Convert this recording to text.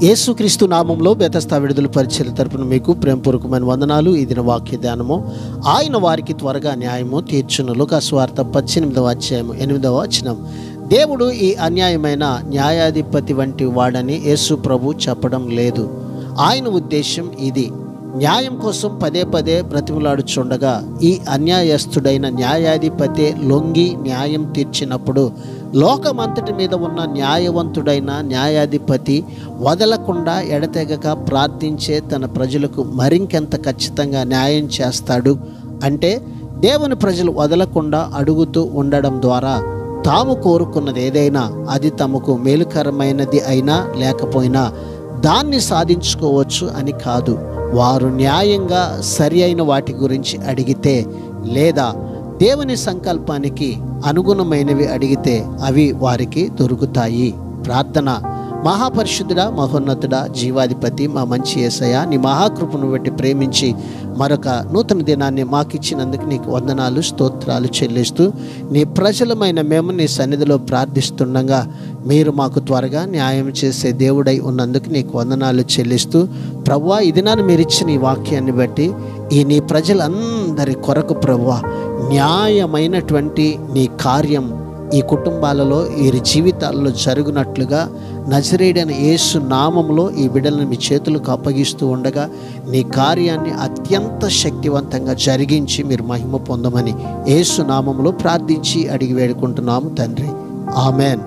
యేసుక్రీస్తు నామంలో బెతస్తా విడుదల పరిచర్య తరపున మీకు ప్రేమపూర్వకమైన వందనాలు. ఈ దిన వాక్య ధ్యానము, ఆయన వారికి త్వరగా న్యాయము తీర్చును. లూకాసు వార్త 18వ అధ్యాయము 8వ వచనం. దేవుడు ఈ అన్యాయమైన న్యాయాధిపతి వంటి వాడని యేసు ప్రభు చెప్పడం లేదు. ఆయన ఉద్దేశం ఇది. న్యాయం కోసం పదే పదే బ్రతిమలాడుచుండగా ఈ అన్యాయస్తుడైన న్యాయాధిపతి లొంగి న్యాయం తీర్చినప్పుడు లోకమంతటి మీద ఉన్న న్యాయవంతుడైన న్యాయాధిపతి వదలకుండా ఎడతెగక ప్రార్థించే తన ప్రజలకు మరింకెంత ఖచ్చితంగా న్యాయం చేస్తాడు అంటే, దేవుని ప్రజలు వదలకుండా అడుగుతూ ఉండడం ద్వారా తాము కోరుకున్నది ఏదైనా అది తమకు మేలుకరమైనది అయినా లేకపోయినా దాన్ని సాధించుకోవచ్చు అని కాదు. వారు న్యాయంగా సరి అయిన వాటి గురించి అడిగితే, లేదా దేవుని సంకల్పానికి అనుగుణమైనవి అడిగితే అవి వారికి దొరుకుతాయి. ప్రార్థన. మహాపరిశుద్ధుడా, మహోన్నతుడా, జీవాధిపతి, మా మంచి యేసయ్య, నీ మహాకృపను బట్టి ప్రేమించి మరొక నూతన దినాన్ని మాకిచ్చినందుకు నీకు వందనాలు, స్తోత్రాలు చెల్లిస్తూ నీ ప్రజలమైన మేము నీ సన్నిధిలో ప్రార్థిస్తుండగా మీరు మాకు త్వరగా న్యాయం చేసే దేవుడై ఉన్నందుకు నీకు వందనాలు చెల్లిస్తూ, ప్రభువా, ఈ దినాన్ని మీరు ఇచ్చిన ఈ వాక్యాన్ని బట్టి ఈ నీ ప్రజలందరి కొరకు ప్రభువా న్యాయమైనటువంటి నీ కార్యం ఈ కుటుంబాలలో వీరి జీవితాల్లో జరుగునట్లుగా నజరేయుడైన యేసు నామములో ఈ బిడ్డలను మీ చేతులకు అప్పగిస్తూ ఉండగా నీ కార్యాన్ని అత్యంత శక్తివంతంగా జరిగించి మీరు మహిమ పొందమని యేసు నామములో ప్రార్థించి అడిగి వేడుకుంటున్నాము తండ్రి. ఆమెన్.